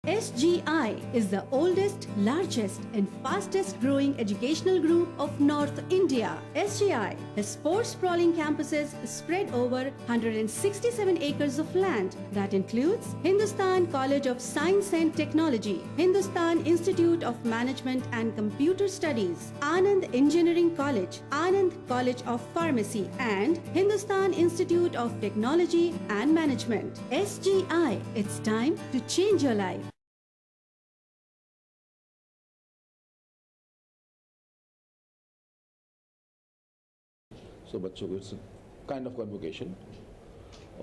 SGI is the oldest, largest and fastest growing educational group of North India. SGI has 4 sprawling campuses spread over 167 acres of land. That includes Hindustan College of Science and Technology, Hindustan Institute of Management and Computer Studies, Anand Engineering College, Anand College of Pharmacy and Hindustan Institute of Technology and Management. SGI, it's time to change your life. सो बच्चों को it's kind of convocation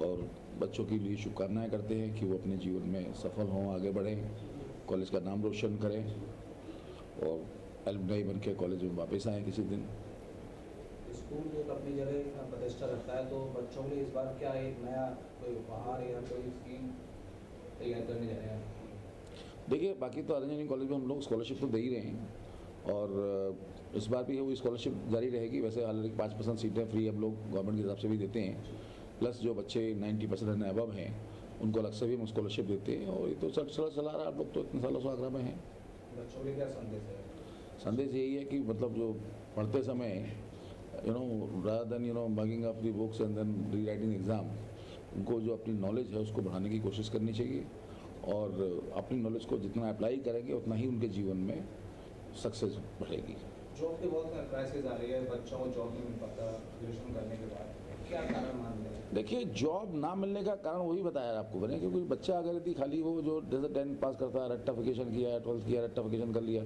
और बच्चों के लिए शुभकामनाएं करते हैं कि वो अपने जीवन में सफल हों, आगे बढ़ें, कॉलेज का नाम रोशन करें और एलुमनाई बन के कॉलेज में वापस आएँ किसी दिन। स्कूल एक अपनी जगह प्रतिष्ठा रखता है, तो बच्चों के लिए इस बार क्या एक नया कोई उपहार या कोई स्कीम तैयार करने जा रहे हैं? देखिए, बाकी तो इंजीनियरिंग कॉलेज में हम लोग स्कॉलरशिप तो दे ही रहे हैं और इस बार भी वो स्कॉलरशिप जारी रहेगी। वैसे ऑलरेडी 5% सीटें फ्री हम लोग गवर्नमेंट के हिसाब से भी देते हैं, प्लस जो बच्चे 90% अबव हैं उनको अलग से भी हम स्कॉलरशिप देते हैं और ये तो चला रहा है। आप लोग तो इतने सालों से आगरा में हैं। बच्चों के क्या संदेश है? संदेश यही है कि मतलब जो पढ़ते समय rather than bugging up the books and then rewriting exam, उनको जो अपनी नॉलेज है उसको बढ़ाने की कोशिश करनी चाहिए और अपनी नॉलेज को जितना अप्लाई करेंगे उतना ही उनके जीवन में सक्सेस बढ़ेगी। जॉब के बहुत क्राइसिस आ रही है, बच्चों को जॉब नहीं मिल पाता ग्रेजुएशन करने के बाद, क्या कारण मान रहे हैं? देखिए, जॉब ना मिलने का कारण वही बताया आपको मैंने, क्योंकि बच्चा अगर यदि खाली वो जो जैसे 10th पास करता है, रट्टाफिकेशन किया, 12th किया, रट्टाफिकेशन कर लिया।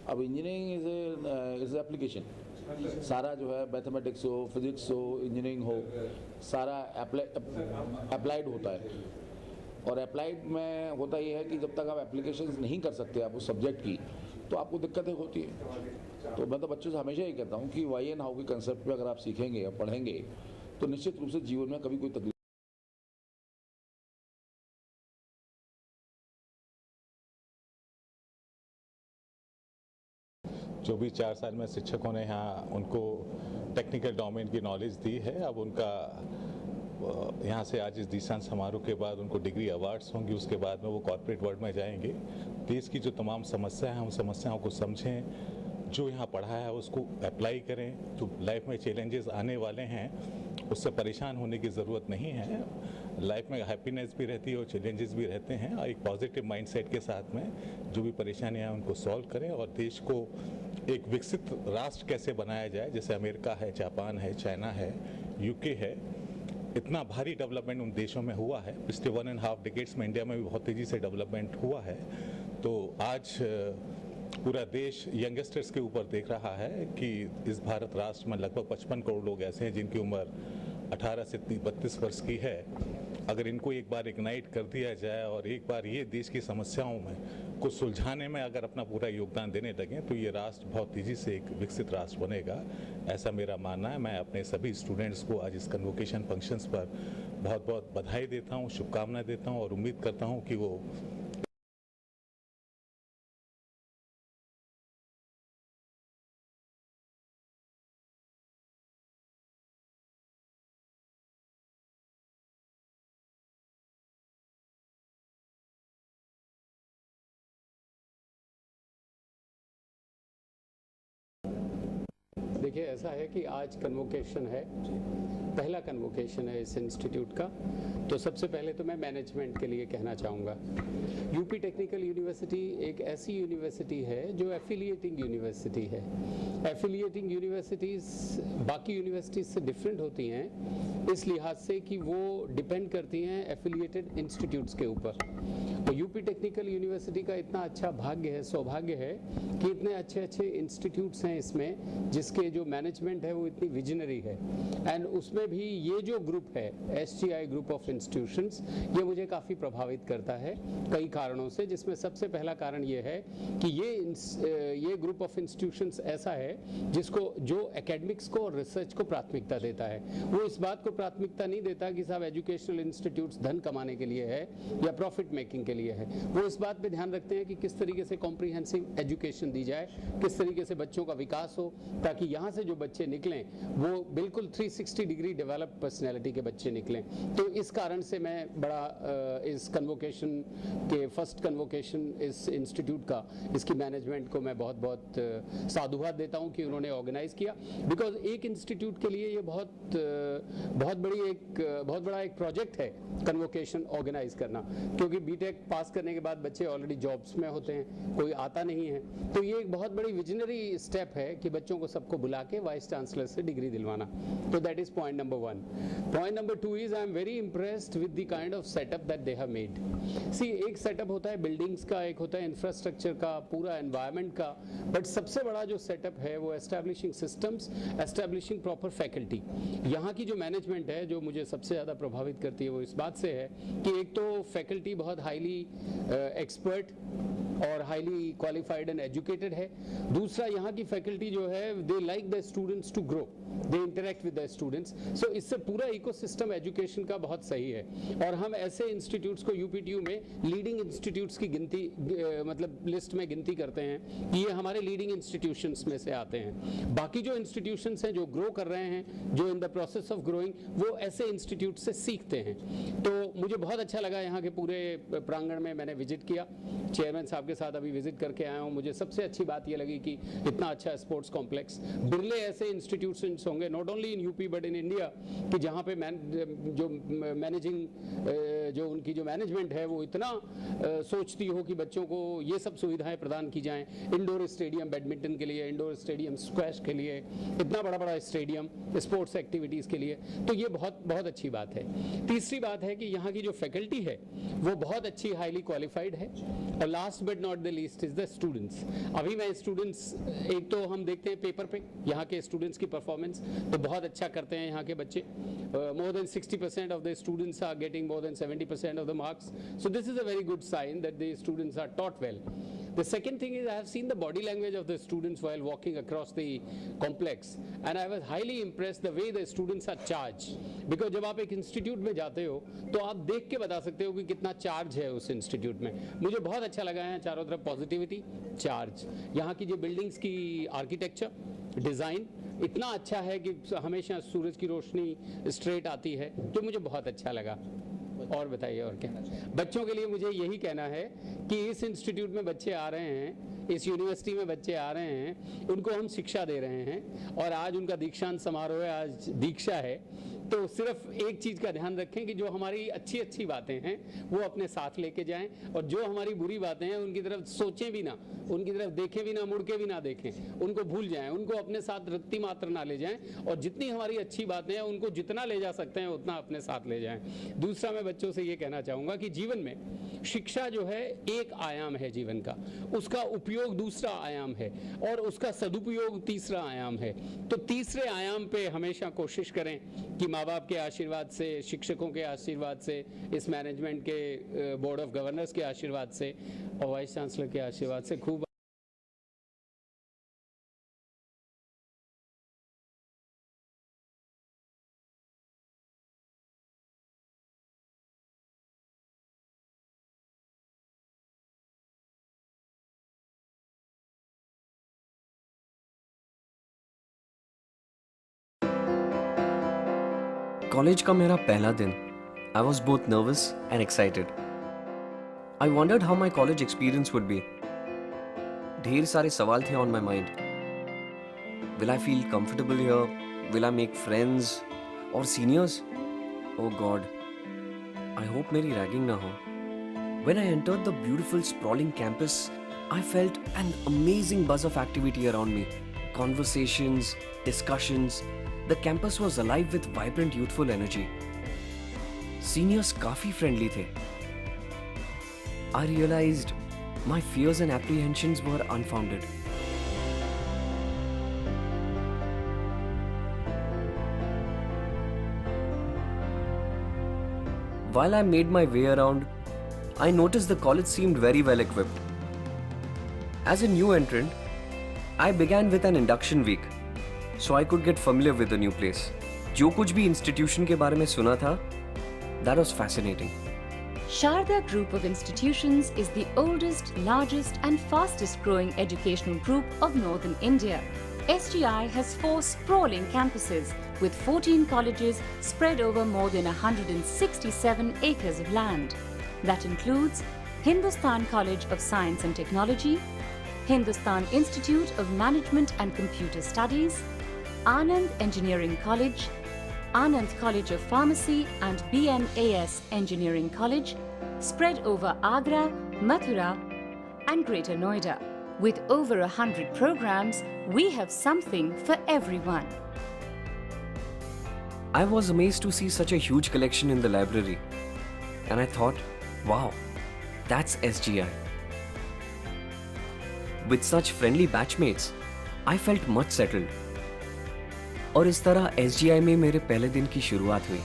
अब इंजीनियरिंग इज एप्लीकेशन, सारा जो है मैथमेटिक्स हो, फिजिक्स हो, इंजीनियरिंग हो, सारा अप्लाइड होता है और अप्लाइड में होता ये है कि जब तक आप एप्लीकेशंस नहीं कर सकते आप उस सब्जेक्ट की तो आपको दिक्कतें होती है। तो मैं तो बच्चों से हमेशा ही कहता हूँ कि वाई एंड हाउ के कंसेप्ट पे अगर आप सीखेंगे या पढ़ेंगे तो निश्चित रूप से जीवन में कभी कोई तकलीफ। जो भी 4 साल में शिक्षकों ने यहाँ उनको टेक्निकल डोमेन की नॉलेज दी है, अब उनका यहाँ से आज इस दीक्षांत समारोह के बाद उनको डिग्री अवार्ड्स होंगी, उसके बाद में वो कॉर्पोरेट वर्ल्ड में जाएंगे। देश की जो तमाम समस्या हैं उन समस्याओं को समझें, जो यहाँ पढ़ा है उसको अप्लाई करें। जो लाइफ में चैलेंजेस आने वाले हैं उससे परेशान होने की ज़रूरत नहीं है। लाइफ में हैप्पीनेस भी रहती है और चैलेंजेस भी रहते हैं और एक पॉजिटिव माइंडसेट के साथ में जो भी परेशानियाँ हैं उनको सॉल्व करें और देश को एक विकसित राष्ट्र कैसे बनाया जाए, जैसे अमेरिका है, जापान है, चाइना है, यूके है। इतना भारी डेवलपमेंट उन देशों में हुआ है पिछले 1.5 डिकेड्स में। इंडिया में भी बहुत तेज़ी से डेवलपमेंट हुआ है। तो आज पूरा देश यंगस्टर्स के ऊपर देख रहा है कि इस भारत राष्ट्र में लगभग 55 करोड़ लोग ऐसे हैं जिनकी उम्र 18 से 32 वर्ष की है। अगर इनको एक बार इग्नाइट कर दिया जाए और एक बार ये देश की समस्याओं में को सुलझाने में अगर अपना पूरा योगदान देने लगें तो ये राष्ट्र बहुत तेज़ी से एक विकसित राष्ट्र बनेगा, ऐसा मेरा मानना है। मैं अपने सभी स्टूडेंट्स को आज इस कन्वोकेशन फंक्शंस पर बहुत बहुत बधाई देता हूँ, शुभकामनाएं देता हूँ और उम्मीद करता हूँ कि वो देखिए, ऐसा है कि आज कन्वोकेशन है, पहला कन्वोकेशन है इस इंस्टीट्यूट का। तो सबसे पहले तो मैं मैनेजमेंट के लिए कहना चाहूँगा, यूपी टेक्निकल यूनिवर्सिटी एक ऐसी यूनिवर्सिटी है जो एफिलिएटिंग यूनिवर्सिटी है। एफिलिएटिंग यूनिवर्सिटीज़ बाकी यूनिवर्सिटीज़ से डिफरेंट होती हैं इस लिहाज से कि वो डिपेंड करती हैं एफिलिएटेड इंस्टीट्यूट्स के ऊपर। तो यूपी टेक्निकल यूनिवर्सिटी का इतना अच्छा भाग्य है, सौभाग्य है कि इतने अच्छे अच्छे इंस्टीट्यूट्स हैं इसमें, जिसके जो मैनेजमेंट है वो इतनी विजनरी है। एंड उसमें भी ये जो ग्रुप है, एसजीआई ग्रुप ऑफ इंस्टीट्यूशंस, ये मुझे काफ़ी प्रभावित करता है कई कारणों से, जिसमें सबसे पहला कारण ये है कि ये ग्रुप ऑफ इंस्टीट्यूशंस ऐसा है जिसको जो एकेडमिक्स को और रिसर्च को प्राथमिकता देता है। वो इस बात को प्राथमिकता नहीं देता कि साहब एजुकेशनल इंस्टीट्यूट्स धन कमाने के लिए है या प्रॉफिट मेकिंग के लिए है। वो इस बात पे ध्यान रखते हैं कि किस तरीके से कॉम्प्रिहेंसिव एजुकेशन दी जाए, किस तरीके से बच्चों का विकास हो, ताकि यहाँ से जो बच्चे निकलें वो बिल्कुल 360 डिग्री डेवलप्ड पर्सनैलिटी के बच्चे निकलें। तो इस कारण से मैं बड़ा इस कन्वोकेशन के फर्स्ट कन्वोकेशन इस इंस्टीट्यूट का, इसकी मैनेजमेंट को मैं बहुत बहुत साधुवाद देता हूं कि उन्होंने ऑर्गेनाइज किया। बिकॉज एक इंस्टीट्यूट के लिए ये बहुत बड़ा एक प्रोजेक्ट है कन्वोकेशन ऑर्गेनाइज करना, क्योंकि बीटेक पास करने के बाद बच्चे ऑलरेडी जॉब्स में होते हैं, कोई आता नहीं है। तो ये एक बहुत बड़ी विजनरी स्टेप है कि बच्चों को सबको बुला के वाइस चांसलर से डिग्री दिलवाना। तो that is point number 1। Point number 2 is I am very impressed with the kind of setup that they have made. See, एक सेटअप होता है बिल्डिंग्स का, एक होता है इंफ्रास्ट्रक्चर का, पूरा एनवायरनमेंट का, बट सबसे बड़ा जो सेटअप है वो establishing systems, establishing proper faculty. यहाँ की जो मैनेजमेंट है जो मुझे सबसे ज़्यादा प्रभावित करती है वो इस बात से है कि एक तो फैकल्टी बहुत हाईली एक्सपर्ट और हाईली क्वालिफाइड एंड एजुकेटेड है। दूसरा, यहाँ की फैकल्टी जो है they like the students to grow, they interact with the students. So इससे पूरा इकोसिस्टम एजुकेशन का बहुत सही है। और हम ऐसे इंस्टीट्यूट्स को यूपीटीयू में लीडिंग इंस्टीट्यूट्स की गिनती मतलब लिस्ट में गिनती करते हैं कि ये हमारे लीडिंग इंस्टीट्यूशंस में से आते हैं। बाकी जो इंस्टीट्यूशंस हैं जो ग्रो कर रहे हैं, जो in the process of growing, वो ऐसे इंस्टीट्यूट से सीखते हैं। तो मुझे बहुत अच्छा लगा यहाँ के पूरे प्रांगण में मैंने विजिट किया, चेयरमैन साहब के साथ अभी विजिट करके आया हूँ। मुझे सबसे अच्छी बात ये लगी कि इतना अच्छा स्पोर्ट्स कॉम्प्लेक्स, बिरले ऐसे इंस्टीट्यूशंस होंगे not only in UP but in India कि जहाँ पे जो उनकी जो मैनेजमेंट है वो इतना सोचती हो कि बच्चों को ये सब सुविधाएं प्रदान की जाएं। इंडोर स्टेडियम बैडमिंटन के लिए, इंडोर स्टेडियम स्क्वैश के लिए, इतना बड़ा स्टेडियम स्पोर्ट्स एक्टिविटीज़ के लिए। तो ये बहुत अच्छी बात है। तीसरी बात है कि यहाँ की जो फैकल्टी है वो बहुत अच्छी हाईली क्वालिफाइड है। और last but not the least is the students. अभी मैं स्टूडेंट्स, एक तो हम देखते हैं पेपर पे यहाँ के स्टूडेंट्स की परफॉर्मेंस तो बहुत अच्छा करते हैं यहाँ के बच्चे। More than 60% of the students are getting more than 70% of the marks. So this is a very good sign that the students are taught well. The second thing is I have seen the body language of the students while walking across the complex and I was highly impressed the way the students are charged. Because जब आप एक institute में जाते हो तो आप देख के बता सकते हो कि कितना चार्ज है उस इंस्टीट्यूट में। मुझे बहुत अच्छा लगा है चारों तरफ पॉजिटिविटी, चार्ज। यहाँ की जो बिल्डिंग्स की आर्किटेक्चर, डिज़ाइन इतना अच्छा है कि हमेशा सूरज की रोशनी स्ट्रेट आती है, तो मुझे बहुत अच्छा लगा। और बताइए और क्या। बच्चों के लिए मुझे यही कहना है कि इस इंस्टीट्यूट में बच्चे आ रहे हैं, इस यूनिवर्सिटी में बच्चे आ रहे हैं, उनको हम शिक्षा दे रहे हैं और आज उनका दीक्षांत समारोह है, आज दीक्षा है। तो सिर्फ एक चीज़ का ध्यान रखें कि जो हमारी अच्छी बातें हैं वो अपने साथ लेके जाएं और जो हमारी बुरी बातें हैं उनकी तरफ सोचें भी ना, उनकी तरफ देखें भी ना, मुड़ के भी ना देखें, उनको भूल जाएं, उनको अपने साथ रत्ती मात्र ना ले जाएं और जितनी हमारी अच्छी बातें हैं उनको जितना ले जा सकते हैं उतना अपने साथ ले जाएं। दूसरा, मैं बच्चों से ये कहना चाहूँगा कि जीवन में शिक्षा जो है एक आयाम है जीवन का, उसका उपयोग दूसरा आयाम है और उसका सदुपयोग तीसरा आयाम है। तो तीसरे आयाम पे हमेशा कोशिश करें कि माँ बाप के आशीर्वाद से, शिक्षकों के आशीर्वाद से, इस मैनेजमेंट के बोर्ड ऑफ गवर्नर्स के आशीर्वाद से और वाइस चांसलर के आशीर्वाद से खूब कॉलेज का मेरा पहला दिन, I was both nervous and excited. I wondered how my college experience would be. ढेर सारे सवाल थे on my mind. Will I feel comfortable here? Will I make friends? और seniors? Oh God, I hope मेरी ragging ना हो. When I entered the beautiful sprawling campus, I felt an amazing buzz of activity around me. Conversations, discussions. The campus was alive with vibrant youthful energy. Seniors काफी friendly थे. I realized my fears and apprehensions were unfounded. While I made my way around, I noticed the college seemed very well equipped. As a new entrant, I began with an induction week, so I could get familiar with the new place. जो कुछ भी institution के बारे में सुना था, that was fascinating. Sharda Group of Institutions is the oldest, largest and fastest growing educational group of Northern India. SGI has 4 sprawling campuses with 14 colleges spread over more than 167 acres of land. That includes Hindustan College of Science and Technology, Hindustan Institute of Management and Computer Studies, Anand Engineering College, Anand College of Pharmacy and BNAS Engineering College, spread over Agra, Mathura and Greater Noida. With over 100 programs, we have something for everyone. I was amazed to see such a huge collection in the library. And I thought, wow, that's SGI. With such friendly batchmates, I felt much settled. और इस तरह SGI में मेरे पहले दिन की शुरुआत हुई.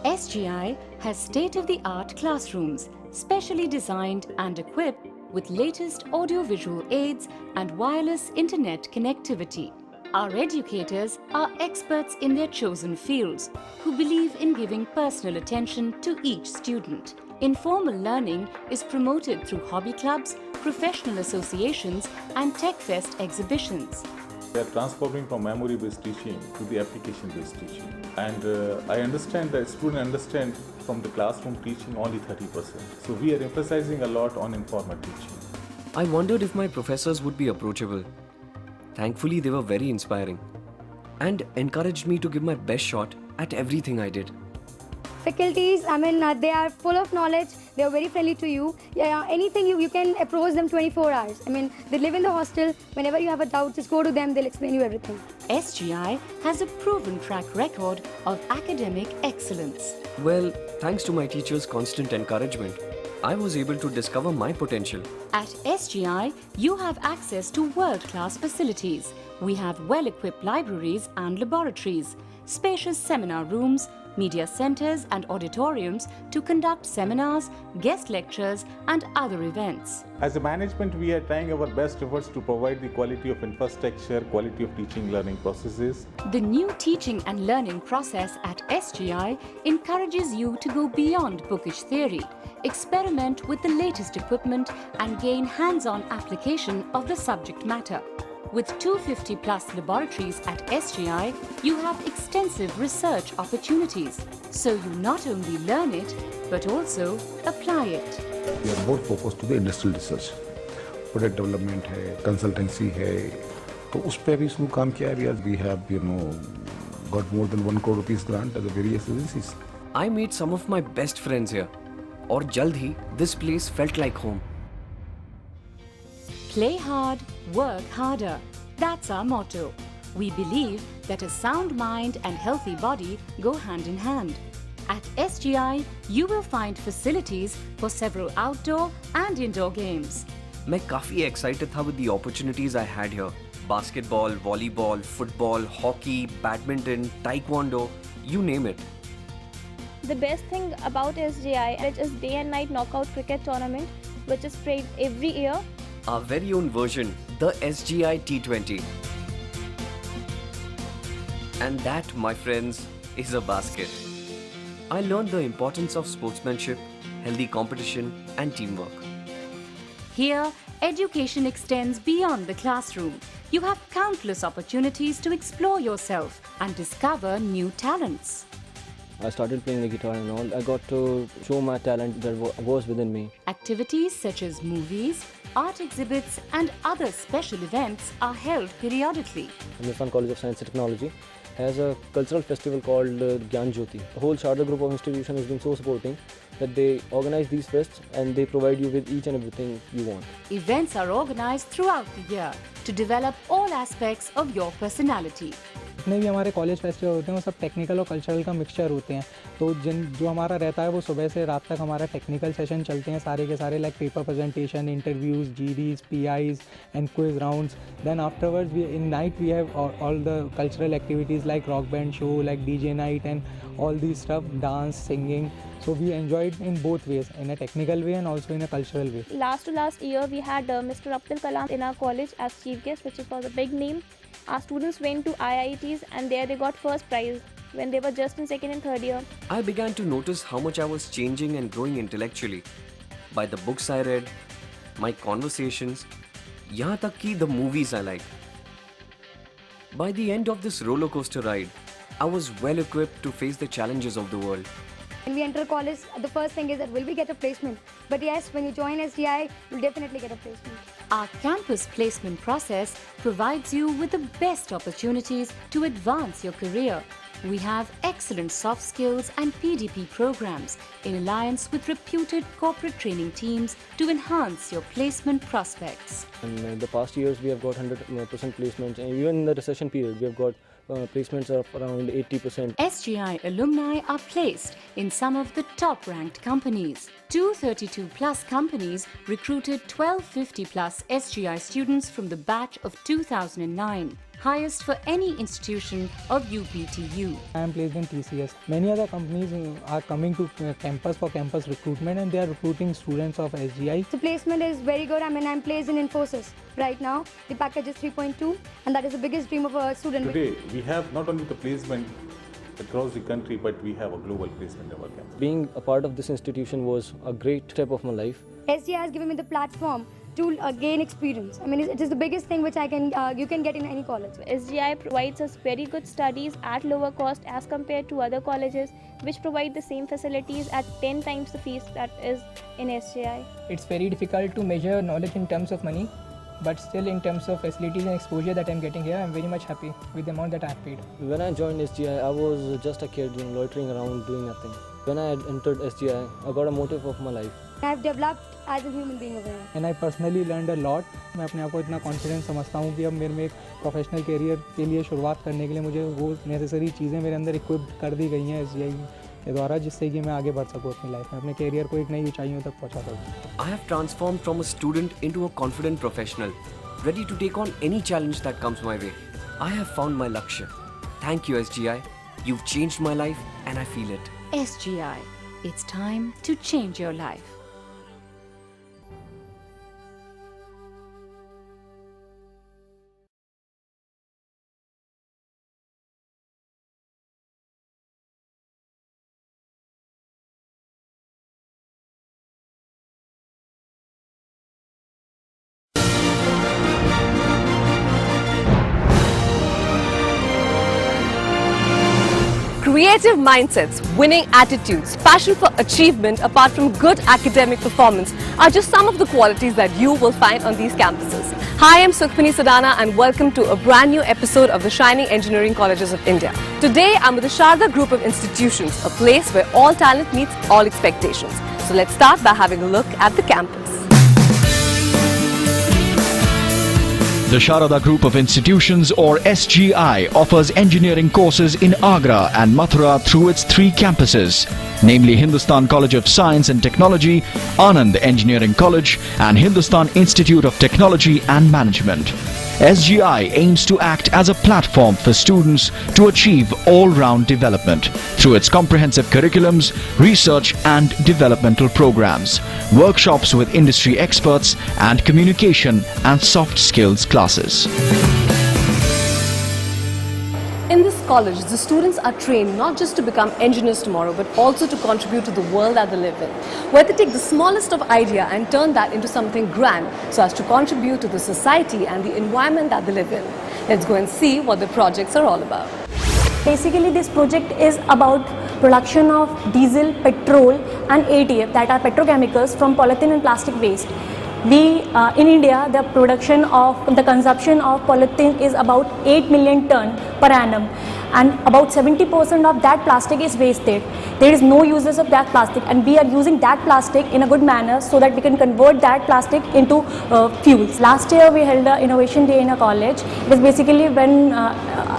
SGI has state-of-the-art classrooms, specially designed and equipped with latest audio-visual aids and wireless internet connectivity. Our educators are experts in their chosen fields who believe in giving personal attention to each student. Informal learning is promoted through hobby clubs, professional associations and Tech Fest exhibitions. We are transforming from memory-based teaching to the application-based teaching. And I understand that students understand from the classroom teaching only 30%. So we are emphasizing a lot on informal teaching. I wondered if my professors would be approachable. Thankfully, they were very inspiring and encouraged me to give my best shot at everything I did. Faculties, they are full of knowledge. They are very friendly to you. Yeah, anything you can approach them 24 hours. They live in the hostel. Whenever you have a doubt, just go to them. They'll explain you everything. SGI has a proven track record of academic excellence. Well, thanks to my teachers' constant encouragement, I was able to discover my potential. At SGI, you have access to world-class facilities. We have well-equipped libraries and laboratories, spacious seminar rooms, media centers and auditoriums to conduct seminars, guest lectures and other events. As a management, we are trying our best efforts to provide the quality of infrastructure, quality of teaching learning processes. The new teaching and learning process at SGI encourages you to go beyond bookish theory, experiment with the latest equipment and gain hands-on application of the subject matter. With 250 plus laboratories at SGI, you have extensive research opportunities. So you not only learn it, but also apply it. We are more focused to the industrial research. Product development है, consultancy है, तो उस पे भी इसमें काम किया है. We have, got more than 1 crore rupees grant at the various agencies. I made some of my best friends here. और जल्द ही, this place felt like home. Play hard, work harder. That's our motto. We believe that a sound mind and healthy body go hand in hand. At SGI, you will find facilities for several outdoor and indoor games. मैं काफी excited था with the opportunities I had here. Basketball, volleyball, football, hockey, badminton, taekwondo, you name it. The best thing about SGI is day and night knockout cricket tournament, which is played every year. Our very own version, the SGI T20. And that, my friends, is a basket. I learned the importance of sportsmanship, healthy competition, and teamwork. Here, education extends beyond the classroom. You have countless opportunities to explore yourself and discover new talents. I started playing the guitar and all. I got to show my talent that was within me. Activities such as movies, art exhibits and other special events are held periodically. Hindustan College of Science and Technology has a cultural festival called Gyan Jyoti. The whole Sharda group of institutions has been so supporting that they organize these fests and they provide you with each and everything you want. Events are organized throughout the year to develop all aspects of your personality. जितने भी हमारे college festival होते हैं वो सब technical और cultural का mixture होते हैं. तो जो हमारा रहता है वो सुबह से रात तक हमारा टेक्निकल सेशन चलते हैं सारे के सारे, like paper presentation, interviews, GDs, PIs and quiz rounds. Then afterwards we in night we have all the cultural activities like rock band show, like DJ night and all these stuff, dance, singing. So we enjoyed in both ways, in a technical way and also in a cultural way. Last to last year, we had Mr. Abdul Kalam in our college as chief guest, which was a big name. Our students went to IITs and there they got first prize when they were just in second and third year. I began to notice how much I was changing and growing intellectually by the books I read, my conversations, yahan tak ki the movies I liked. By the end of this roller coaster ride, I was well equipped to face the challenges of the world. When we enter college, the first thing is that will we get a placement? But yes, when you join SGI, you'll definitely get a placement. Our campus placement process provides you with the best opportunities to advance your career. We have excellent soft skills and PDP programs in alliance with reputed corporate training teams to enhance your placement prospects. In the past years, we have got 100% placements, and even in the recession period, we have got placements of around 80%. SGI alumni are placed in some of the top-ranked companies. 232 plus companies recruited 1250 plus SGI students from the batch of 2009. Highest for any institution of UPTU. I am placed in TCS. Many other companies are coming to campus for campus recruitment, and they are recruiting students of SGI. The placement is very good. I mean, I'm placed in Infosys right now. The package is 3.2, and that is the biggest dream of a student. Today, we have not only the placement across the country, but we have a global placement in our campus. Being a part of this institution was a great step of my life. SGI has given me the platform to gain experience. I mean, it is the biggest thing which you can get in any college. SGI provides us very good studies at lower cost as compared to other colleges which provide the same facilities at 10 times the fees that is in SGI. It's very difficult to measure knowledge in terms of money, but still in terms of facilities and exposure that I'm getting here, I'm very much happy with the amount that I've paid. When I joined SGI, I was just a kid, loitering around doing nothing. When I had entered SGI, I got a motive of my life. I've developed as a human being over here. And I personally learned a lot. मैं अपने आप को इतना confidence समझता हूँ कि अब मेरे में एक प्रोफेशनल करियर के लिए शुरुआत करने के लिए मुझे वो नेसेसरी चीज़ें मेरे अंदर इक्विप्ड कर दी गई हैं SGI के द्वारा, जिससे कि मैं आगे बढ़ सकूँ अपनी लाइफ में, अपने करियर को एक नई ऊंचाइयों तक पहुँचा सकूँ. I have transformed from a student into a confident professional, ready to take on any challenge that comes my way. I have found my Lakshya. Thank you, SGI. You've changed my life and I feel it. SGI, it's time to change your life. Creative mindsets, winning attitudes, passion for achievement apart from good academic performance are just some of the qualities that you will find on these campuses. Hi, I'm Sukhmani Sadana and welcome to a brand new episode of the Shining Engineering Colleges of India. Today I'm with the Sharda Group of Institutions, a place where all talent meets all expectations. So let's start by having a look at the campus. The Sharda Group of Institutions, or SGI, offers engineering courses in Agra and Mathura through its 3 campuses, namely Hindustan College of Science and Technology, Anand Engineering College and Hindustan Institute of Technology and Management. SGI aims to act as a platform for students to achieve all-round development through its comprehensive curriculums, research and developmental programs, workshops with industry experts and communication and soft skills classes. In this college, the students are trained not just to become engineers tomorrow, but also to contribute to the world that they live in, where they take the smallest of idea and turn that into something grand so as to contribute to the society and the environment that they live in. Let's go and see what the projects are all about. Basically, this project is about production of diesel, petrol and ATF, that are petrochemicals, from polythene and plastic waste. In India, the consumption of polythene is about 8 million ton per annum, and about 70% of that plastic is wasted. There is no uses of that plastic, and we are using that plastic in a good manner so that we can convert that plastic into fuels. Last year we held an innovation day in a college. It is basically when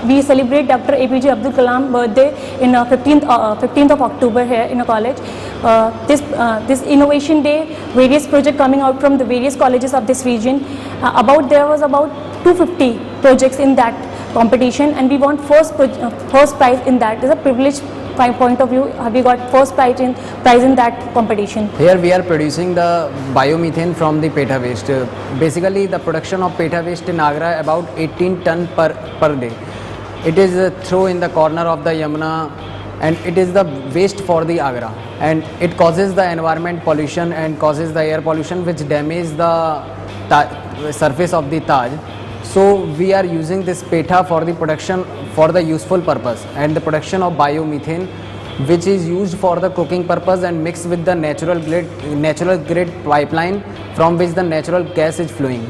we celebrate Dr. APJ Abdul Kalam birthday in 15th of October here in a college. This innovation day, various projects coming out from the various colleges of this region. There was about 250 projects in that competition, and we won first prize in that. It's a privileged point of view. We got first prize in that competition. Here we are producing the biomethane from the PETA waste. Basically, the production of PETA waste in Agra about 18 ton per day. It is thrown in the corner of the Yamuna, and it is the waste for the Agra, and it causes the environment pollution and causes the air pollution, which damages the surface of the Taj. So we are using this PETA for the production for the useful purpose and the production of biomethane, which is used for the cooking purpose and mixed with the natural grid pipeline from which the natural gas is flowing.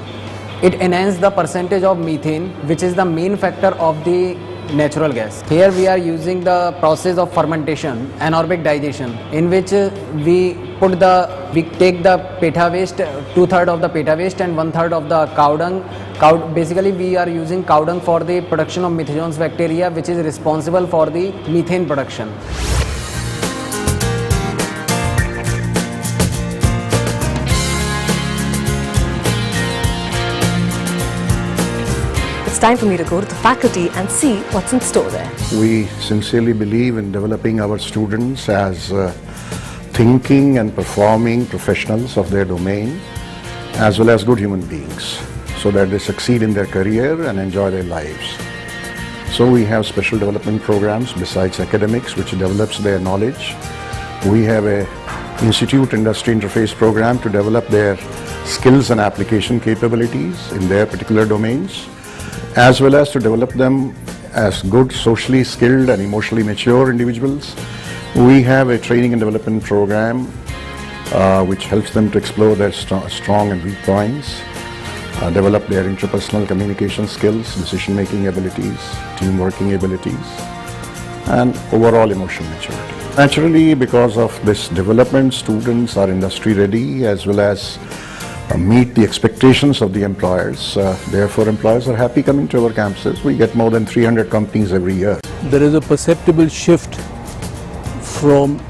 It enhances the percentage of methane, which is the main factor of the natural gas. Here we are using the process of fermentation, anaerobic digestion, in which we take the PETA waste, 2/3 of the PETA waste and 1/3 of the cow dung. Basically we are using cow dung for the production of methogens bacteria, which is responsible for the methane production. It's time for me to go to the faculty and see what's in store there. We sincerely believe in developing our students as thinking and performing professionals of their domain, as well as good human beings, so that they succeed in their career and enjoy their lives. So we have special development programs besides academics, which develops their knowledge. We have a Institute Industry Interface program to develop their skills and application capabilities in their particular domains, as well as to develop them as good, socially skilled and emotionally mature individuals. We have a training and development program which helps them to explore their strong and weak points, develop their interpersonal communication skills, decision-making abilities, team-working abilities, and overall emotional maturity. Naturally, because of this development, students are industry-ready as well as meet the expectations of the employers. Therefore, employers are happy coming to our campuses. We get more than 300 companies every year. There is a perceptible shift from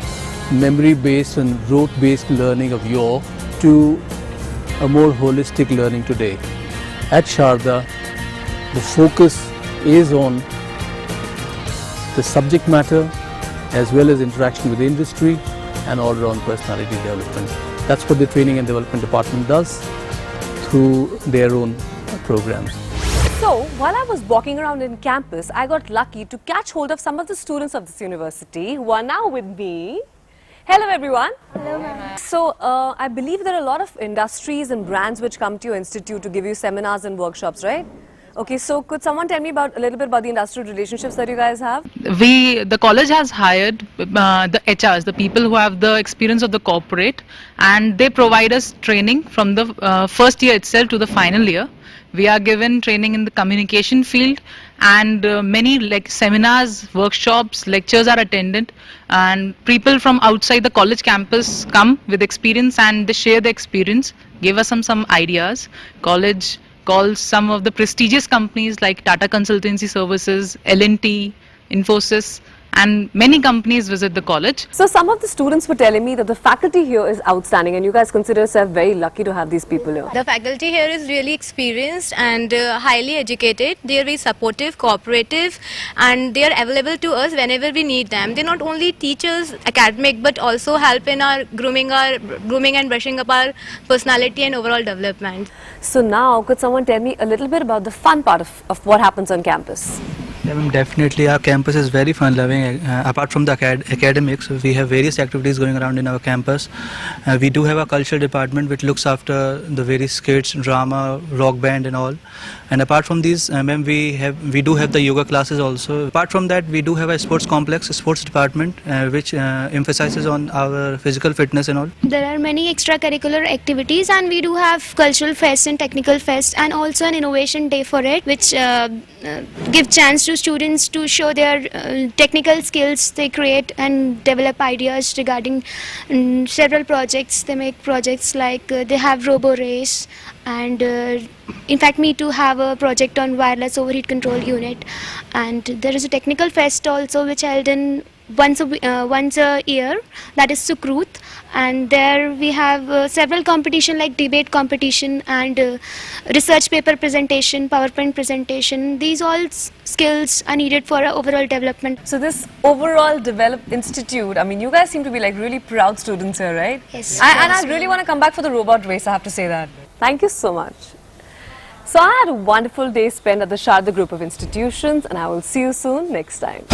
memory-based and rote-based learning of yore to a more holistic learning today. At Sharda, the focus is on the subject matter as well as interaction with industry and all-round personality development. That's what the Training and Development Department does through their own programs. So, while I was walking around in campus, I got lucky to catch hold of some of the students of this university who are now with me. Hello everyone. Hello ma'am. So, I believe there are a lot of industries and brands which come to your institute to give you seminars and workshops, right? Okay, so could someone tell me a little bit about the industrial relationships that you guys have? The college has hired the HRs, the people who have the experience of the corporate, and they provide us training from the first year itself to the final year. We are given training in the communication field, and many like seminars, workshops, lectures are attended, and people from outside the college campus come with experience and they share their experience, give us some ideas. College calls some of the prestigious companies like Tata Consultancy Services, L&T, Infosys, and many companies visit the college. So some of the students were telling me that the faculty here is outstanding, and you guys consider yourself very lucky to have these people here. The faculty here is really experienced and highly educated. They are very supportive, cooperative, and they are available to us whenever we need them. They not only teach us academic but also help in our grooming and brushing up our personality and overall development. So now could someone tell me a little bit about the fun part of what happens on campus? Yeah, definitely our campus is very fun loving. Apart from the academics, we have various activities going around in our campus. We do have a cultural department which looks after the various skits, drama, rock band and all. And apart from these, we do have the yoga classes also. Apart from that, we do have a sports complex, a sports department which emphasizes on our physical fitness and all. There are many extracurricular activities, and we do have cultural fest and technical fest, and also an innovation day for it, which give chance to students to show their technical skills. They create and develop ideas regarding several projects. They make projects like they have robo race, and in fact me too have a project on wireless overheat control unit. And there is a technical fest also which held in once a year, that is Sukrut, and there we have several competition like debate competition and research paper presentation, PowerPoint presentation. These all skills are needed for overall development. So this overall developed institute, I mean, you guys seem to be like really proud students here, right? Yes. And I really want to come back for the robot race, I have to say that. Thank you so much. So I had a wonderful day spent at the Sharda Group of Institutions, and I will see you soon next time.